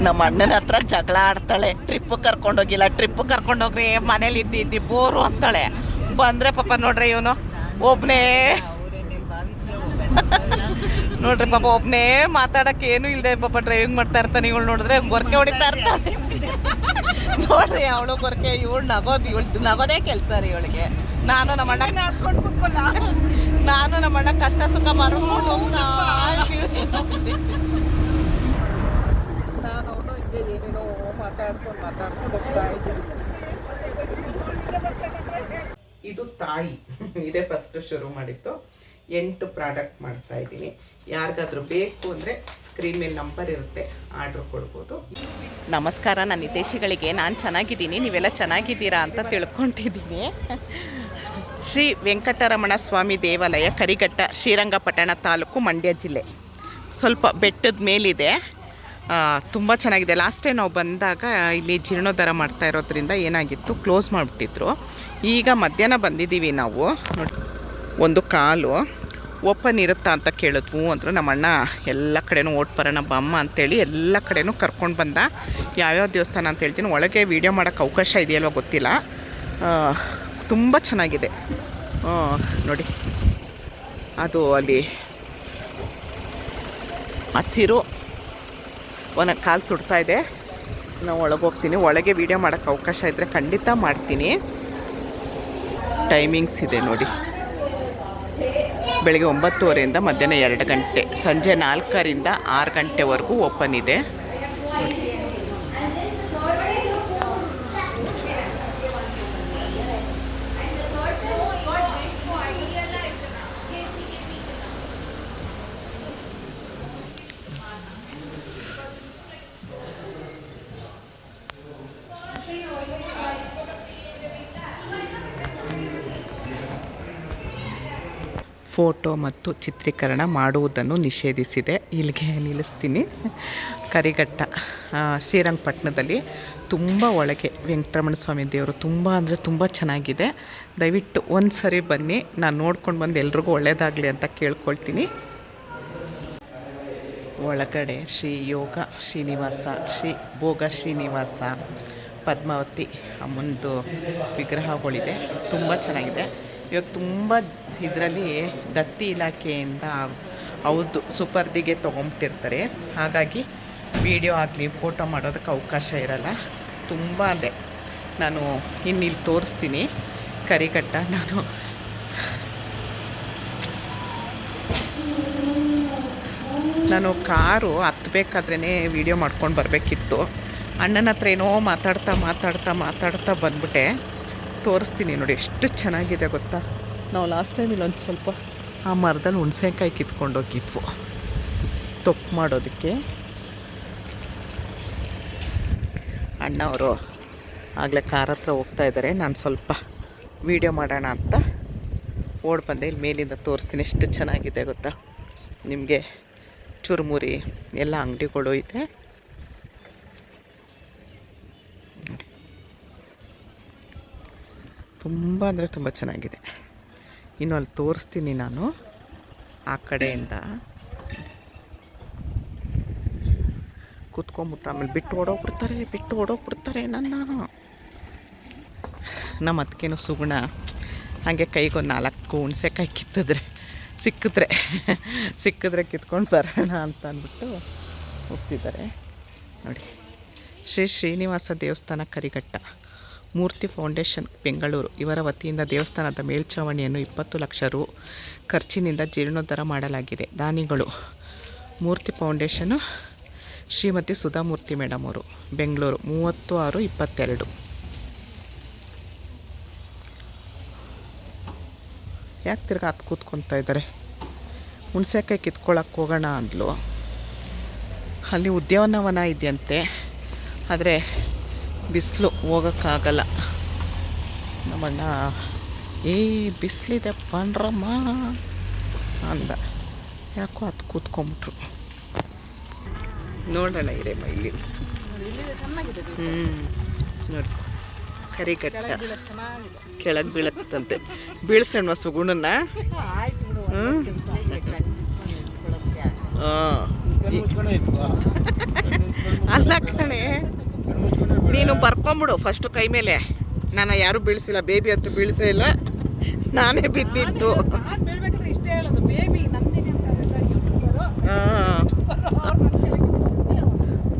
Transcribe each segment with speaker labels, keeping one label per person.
Speaker 1: ನಮ್ಮ ಅಣ್ಣನ ಹತ್ರ ಜಗಳ ಆಡ್ತಾಳೆ. ಟ್ರಿಪ್ ಕರ್ಕೊಂಡೋಗಿಲ್ಲ, ಟ್ರಿಪ್ ಕರ್ಕೊಂಡೋಗ್ರಿ ಮನೇಲಿ ಇದ್ದಿ ಬೋರು ಅಂತಾಳೆ. ಬಂದರೆ ಪಾಪ ನೋಡ್ರಿ ಇವನು ಒಬ್ಬನೇ ನೋಡ್ರಿ ಪಾಪ ಒಬ್ಬನೇ ಮಾತಾಡೋಕ್ಕೆ ಏನೂ ಇಲ್ಲದೆ ಪಾಪ ಡ್ರೈವಿಂಗ್ ಮಾಡ್ತಾ ಇರ್ತಾನೆ. ಇವಳು ನೋಡಿದ್ರೆ ಗೊರಕೆ ಹೊಡಿತಾ ಇರ್ತಾಳೆ ನೋಡ್ರಿ. ಅವಳು ಗೊರಕೆ, ಇವಳು ನಗೋದೇ ಕೆಲಸ ರೀ ಇವಳಿಗೆ. ನಾನು ನಮ್ಮ ಅಣ್ಣ ಕಷ್ಟ ಸುಖ ಮರ್ಕೊಂಡು ಹೋಗ್ತಾ ನಾನು ಅವನು ಹಿಂಗೆ ಏನೇನೋ ಮಾತಾಡ್ಕೊಂಡು ಹೋಗ್ತಾ ಇದ್ದೀನಿ. ಇದು ತಾಯಿ ಇದೇ ಫಸ್ಟ್ ಶುರು ಮಾಡಿತ್ತು. 8 ಪ್ರಾಡಕ್ಟ್ ಮಾಡ್ತಾ ಇದ್ದೀನಿ. ಯಾರಿಗಾದ್ರೂ ಬೇಕು ಅಂದರೆ ಸ್ಕ್ರೀನ್ ಮೇಲೆ ನಂಬರ್ ಇರುತ್ತೆ, ಆರ್ಡ್ರ್ ಕೊಡ್ಬೋದು. ನಮಸ್ಕಾರ ನನ್ನ ಹಿತೈಷಿಗಳಿಗೆ. ನಾನು ಚೆನ್ನಾಗಿದ್ದೀನಿ, ನೀವೆಲ್ಲ ಚೆನ್ನಾಗಿದ್ದೀರಾ ಅಂತ ತಿಳ್ಕೊಂಡಿದ್ದೀನಿ. ಶ್ರೀ ವೆಂಕಟರಮಣ ಸ್ವಾಮಿ ದೇವಾಲಯ, ಕರಿಘಟ್ಟ, ಶ್ರೀರಂಗಪಟ್ಟಣ ತಾಲೂಕು, ಮಂಡ್ಯ ಜಿಲ್ಲೆ. ಸ್ವಲ್ಪ ಬೆಟ್ಟದ ಮೇಲಿದೆ, ತುಂಬ ಚೆನ್ನಾಗಿದೆ. ಲಾಸ್ಟ್ ಟೈಮ್ ನಾವು ಬಂದಾಗ ಇಲ್ಲಿ ಜೀರ್ಣೋದ್ಧಾರ ಮಾಡ್ತಾ ಇರೋದ್ರಿಂದ ಏನಾಗಿತ್ತು, ಕ್ಲೋಸ್ ಮಾಡಿಬಿಟ್ಟಿದ್ರು. ಈಗ ಮಧ್ಯಾಹ್ನ ಬಂದಿದ್ದೀವಿ ನಾವು. ನೋಡಿ, ಒಂದು ಕಾಲು ಓಪನ್ ಇರುತ್ತಾ ಅಂತ ಕೇಳಿದ್ವು ಅಂದರು. ನಮ್ಮ ಅಣ್ಣ ಎಲ್ಲ ಕಡೆನೂ ಓಟ್ ಬರೋಣ ಬಮ್ಮ ಅಂತೇಳಿ ಎಲ್ಲ ಕಡೆನೂ ಕರ್ಕೊಂಡು ಬಂದ. ಯಾವ್ಯಾವ ದೇವಸ್ಥಾನ ಅಂತ ಹೇಳ್ತೀನಿ. ಒಳಗೆ ವೀಡಿಯೋ ಮಾಡೋಕ್ಕೆ ಅವಕಾಶ ಇದೆಯಲ್ವ ಗೊತ್ತಿಲ್ಲ. ತುಂಬ ಚೆನ್ನಾಗಿದೆ ನೋಡಿ. ಅದು ಅಲ್ಲಿ ಹಸಿರು ಒಂದೊಂದು ಕಾಲು ಸುಡ್ತಾ ಇದೆ. ನಾವು ಒಳಗೆ ಹೋಗ್ತೀನಿ. ಒಳಗೆ ವೀಡಿಯೋ ಮಾಡೋಕ್ಕೆ ಅವಕಾಶ ಇದ್ದರೆ ಖಂಡಿತ ಮಾಡ್ತೀನಿ. ಟೈಮಿಂಗ್ಸ್ ಇದೆ ನೋಡಿ. ಬೆಳಗ್ಗೆ 9:30 ಮಧ್ಯಾಹ್ನ 2 ಗಂಟೆ, ಸಂಜೆ 4ರಿಂದ 6 ಗಂಟೆವರೆಗೂ ಓಪನ್ ಇದೆ. ಫೋಟೋ ಮತ್ತು ಚಿತ್ರೀಕರಣ ಮಾಡುವುದನ್ನು ನಿಷೇಧಿಸಿದೆ. ಇಲ್ಲಿಗೆ ನಿಲ್ಲಿಸ್ತೀನಿ. ಕರಿಘಟ್ಟ, ಶ್ರೀರಂಗಪಟ್ಟಣದಲ್ಲಿ ತುಂಬ ಒಳಗೆ ವೆಂಕಟರಮಣ ಸ್ವಾಮಿ ದೇವರು ತುಂಬ ಅಂದರೆ ತುಂಬ ಚೆನ್ನಾಗಿದೆ. ದಯವಿಟ್ಟು ಒಂದು ಸರಿ ಬನ್ನಿ. ನಾನು ನೋಡ್ಕೊಂಡು ಬಂದು ಎಲ್ರಿಗೂ ಒಳ್ಳೆಯದಾಗಲಿ ಅಂತ ಕೇಳ್ಕೊಳ್ತೀನಿ. ಒಳಗಡೆ ಶ್ರೀ ಯೋಗ ಶ್ರೀನಿವಾಸ, ಶ್ರೀ ಭೋಗ ಶ್ರೀನಿವಾಸ, ಪದ್ಮಾವತಿ ಅಮ್ಮಂದು ವಿಗ್ರಹಗಳಿದೆ. ತುಂಬ ಚೆನ್ನಾಗಿದೆ. ಇವಾಗ ತುಂಬ ಇದರಲ್ಲಿ ದತ್ತಿ ಇಲಾಖೆಯಿಂದ ಹೌದು ಸುಪರ್ದಿಗೆ ತೊಗೊಂಬಿಟ್ಟಿರ್ತಾರೆ. ಹಾಗಾಗಿ ವಿಡಿಯೋ ಆಗಲಿ ಫೋಟೋ ಮಾಡೋದಕ್ಕೆ ಅವಕಾಶ ಇರಲ್ಲ. ತುಂಬ ಅದೇ ನಾನು ಇಲ್ಲಿ ತೋರಿಸ್ತೀನಿ. ಕರಿಘಟ್ಟ ನಾನು ಕಾರು ಹತ್ತಬೇಕಾದ್ರೇ ವೀಡಿಯೋ ಮಾಡ್ಕೊಂಡು ಬರಬೇಕಿತ್ತು. ಅಣ್ಣನ ಹತ್ರ ಏನೋ ಮಾತಾಡ್ತಾ ಬಂದ್ಬಿಟ್ಟೆ. ತೋರಿಸ್ತೀನಿ ನೋಡಿ, ಎಷ್ಟು ಚೆನ್ನಾಗಿದೆ ಗೊತ್ತಾ. ನಾವು ಲಾಸ್ಟ್ ಟೈಮ್ ಇಲ್ಲೊಂದು ಸ್ವಲ್ಪ ಆ ಮರದಲ್ಲಿ ಹುಣಸೆಕಾಯಿ ಕಿತ್ಕೊಂಡೋಗಿದ್ವು ತೊಪ್ಪು ಮಾಡೋದಕ್ಕೆ. ಅಣ್ಣವರು ಆಗಲೇ ಕಾರ್ ಹತ್ರ ಹೋಗ್ತಾ ಇದ್ದಾರೆ. ನಾನು ಸ್ವಲ್ಪ ವೀಡಿಯೋ ಮಾಡೋಣ ಅಂತ ಓಡ್ ಬಂದೆ. ಇಲ್ಲಿ ಮೇಲಿಂದ ತೋರಿಸ್ತೀನಿ. ಎಷ್ಟು ಚೆನ್ನಾಗಿದೆ ಗೊತ್ತಾ. ನಿಮಗೆ ಚುರುಮುರಿ ಎಲ್ಲ ಅಂಗಡಿಗಳು ಇದೆ. ತುಂಬ ಅಂದರೆ ತುಂಬ ಚೆನ್ನಾಗಿದೆ. ಇನ್ನು ಅಲ್ಲಿ ತೋರಿಸ್ತೀನಿ ನಾನು ಆ ಕಡೆಯಿಂದ. ಕೂತ್ಕೊಂಬಿಟ್ಟು ಆಮೇಲೆ ಬಿಟ್ಟು ಓಡೋಗ್ಬಿಡ್ತಾರೆ ನಮ್ಮ ಅದಕ್ಕೇನು ಸುಗುಣ ಹಾಗೆ ಕೈಗೊಂದು 4 ಹುಣಸೆಕಾಯಿ ಸಿಕ್ಕಿದ್ರೆ ಕಿತ್ಕೊಂಡು ಬರೋಣ ಅಂತ ಅಂದ್ಬಿಟ್ಟು ಹೋಗ್ತಿದ್ದಾರೆ ನೋಡಿ. ಶ್ರೀ ಶ್ರೀನಿವಾಸ ದೇವಸ್ಥಾನ, ಕರಿಘಟ್ಟ, ಮೂರ್ತಿ ಫೌಂಡೇಶನ್, ಬೆಂಗಳೂರು ಇವರ ವತಿಯಿಂದ ದೇವಸ್ಥಾನದ ಮೇಲ್ಛಾವಣಿಯನ್ನು 20 ಲಕ್ಷ ರು ಖರ್ಚಿನಿಂದ ಜೀರ್ಣೋದ್ಧಾರ ಮಾಡಲಾಗಿದೆ. ದಾನಿಗಳು ಮೂರ್ತಿ ಫೌಂಡೇಶನು ಶ್ರೀಮತಿ ಸುಧಾಮೂರ್ತಿ ಮೇಡಮ್ ಅವರು, ಬೆಂಗಳೂರು 36/22. ಯಾಕೆ ತಿರ್ಗಿ ಹತ್ತು ಕೂತ್ಕೊತಾ ಇದ್ದಾರೆ. ಹುಣಸೆಕಾಯಿ ಕಿತ್ಕೊಳ್ಳೋಕೆ ಹೋಗೋಣ ಅಂದ್ಲು. ಅಲ್ಲಿ ಉದ್ಯಾನವನ ಇದೆಯಂತೆ, ಆದರೆ ಬಿಸಿಲು ಹೋಗೋಕ್ಕಾಗಲ್ಲ. ನಮ್ಮಣ್ಣ ಬಿಸಿಲಿದೆ ಬನ್ರಮ್ಮ ಅಂದ. ಯಾಕೋ ಅದು ಕೂತ್ಕೊಂಬಿಟ್ರು. ನೋಡೋಣ ಇರೇಮ್ಮ ಇಲ್ಲಿ. ನೋಡಿ ಕರಿಘಟ್ಟ ಕೆಳಗೆ ಬೀಳತ್ತಂತೆ. ಬೀಳ್ಸಣ್ಣ ಸುಗುಣನ್ನ. ಅಲ್ಲ ಕಣೆ, ನೀನು ಬರ್ಕೊಂಬಿಡು ಫಸ್ಟು ಕೈ ಮೇಲೆ. ನಾನು ಯಾರೂ ಬೀಳಿಸಿಲ್ಲ, ಬೇಬಿ ಅಂತೂ ಬೀಳಿಸೇ ಇಲ್ಲ, ನಾನೇ ಬಿದ್ದಿದ್ದು.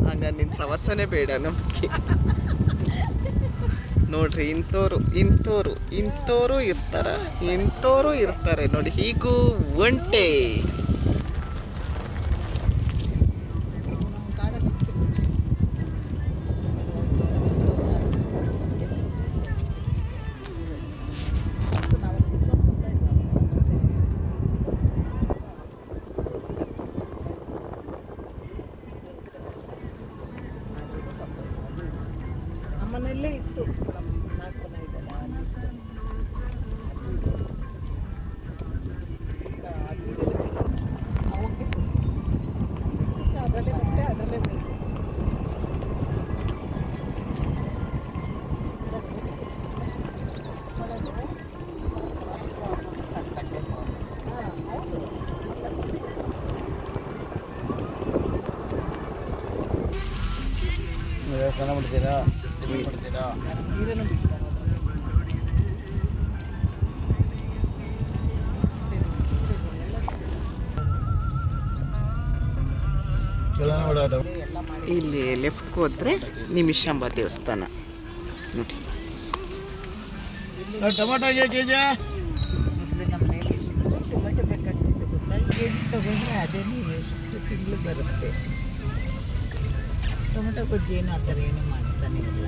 Speaker 1: ಹಂಗ ನಿನ್ನ ಸಮಸ್ಯೆನೇ ಬೇಡ ನಮಗೆ. ನೋಡ್ರಿ, ಇಂಥವ್ರು ಇರ್ತಾರೆ ನೋಡಿ. ಹೀಗೂ ಒಂಟೆ.
Speaker 2: ನಮ್ಮನೆಯಲ್ಲೇ ಇತ್ತು, ನಮ್ಮ 4 ಮನೆ ಇದೆಲ್ಲ ಅದರಲ್ಲೇ ಮತ್ತೆ ಅದರಲ್ಲೇ ಬೇಕು.
Speaker 3: ದೇವಸ್ಥಾನ ಮಾಡ್ತೀರಾ?
Speaker 2: ಸೀರೆನೂ ಬಿಡ್ತಾರೆ
Speaker 1: ಇಲ್ಲಿ ಲೆಫ್ಟ್ಗೆ ಹೋದ್ರೆ ನಿಮಿಷಾಂಬ ದೇವಸ್ಥಾನ ನೋಡಿ.
Speaker 3: ಟೊಮಾಟೊ ಕೆಜಿ
Speaker 2: ಮೊದಲು ನಮ್ಮ ಮನೆಯಲ್ಲಿ ಎಷ್ಟು ಟೊಮೆಟೊ ಬೇಕಾಗ್ತಿತ್ತು ಗೊತ್ತಾ? ಕೆಜಿ ತಗೊಂಡ್ರೆ ಅದೇನು ಎಷ್ಟು ತಿಂಗಳು ಬರುತ್ತೆ. ಟೊಮೆಟೊ ಗೊಜ್ಜು ಏನು ಆ ಥರ ಏನು ಮಾಡ್ತಾನೆ ಇಲ್ಲ.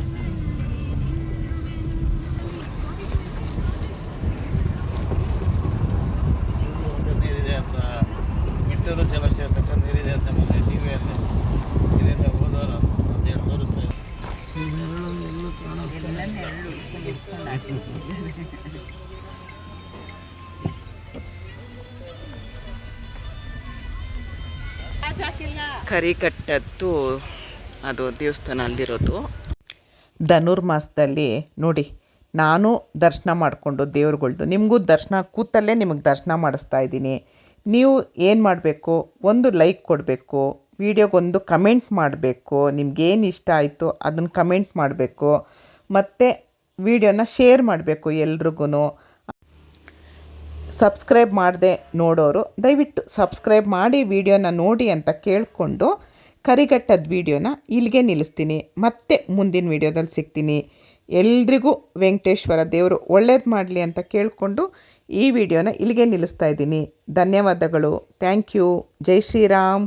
Speaker 3: ನೀರಿದೆ ಅಂತ ಮಿಟ್ಟರು ಜಲಾಶಯ ನೀರಿದೆ ಅಂತ ಮೊನ್ನೆ ಟಿವಿಯಲ್ಲಿ ಇದರಿಂದ ಹೋದವರು ಅಂತ ಹೇಳಿ ತೋರಿಸ್ತಾ ಇದ್ದಾರೆ. ಎಲ್ಲೂ ಕಾಣಿಸ್ತಾ
Speaker 1: ಕರಿಘಟ್ಟದ್ದು ಅದು ದೇವಸ್ಥಾನ ಅಲ್ಲಿರೋದು. ಧನುರ್ಮಾಸದಲ್ಲಿ ನೋಡಿ, ನಾನು ದರ್ಶನ ಮಾಡಿಕೊಂಡು ದೇವ್ರುಗಳ್ದು ನಿಮಗೂ ದರ್ಶನ ಕೂತಲ್ಲೇ ನಿಮಗೆ ದರ್ಶನ ಮಾಡಿಸ್ತಾ ಇದ್ದೀನಿ. ನೀವು ಏನು ಮಾಡಬೇಕು, ಒಂದು ಲೈಕ್ ಕೊಡಬೇಕು, ವಿಡಿಯೋಗೊಂದು ಕಮೆಂಟ್ ಮಾಡಬೇಕು, ನಿಮ್ಗೇನು ಇಷ್ಟ ಆಯಿತು ಅದನ್ನು ಕಮೆಂಟ್ ಮಾಡಬೇಕು, ಮತ್ತು ವಿಡಿಯೋನ ಶೇರ್ ಮಾಡಬೇಕು ಎಲ್ರಿಗೂ. ಸಬ್ಸ್ಕ್ರೈಬ್ ಮಾಡದೆ ನೋಡೋರು ದಯವಿಟ್ಟು ಸಬ್ಸ್ಕ್ರೈಬ್ ಮಾಡಿ ವಿಡಿಯೋನ ನೋಡಿ ಅಂತ ಕೇಳಿಕೊಂಡು ಕರಿಘಟ್ಟದ ವಿಡಿಯೋನ ಇಲ್ಲಿಗೆ ನಿಲ್ಲಿಸ್ತೀನಿ. ಮತ್ತೆ ಮುಂದಿನ ವಿಡಿಯೋದಲ್ಲಿ ಸಿಗ್ತೀನಿ. ಎಲ್ರಿಗೂ ವೆಂಕಟೇಶ್ವರ ದೇವರು ಒಳ್ಳೇದು ಮಾಡಲಿ ಅಂತ ಕೇಳಿಕೊಂಡು ಈ ವಿಡಿಯೋನ ಇಲ್ಲಿಗೆ ನಿಲ್ಲಿಸ್ತಾ ಇದ್ದೀನಿ. ಧನ್ಯವಾದಗಳು. Thank you. ಜೈ ಶ್ರೀರಾಮ್.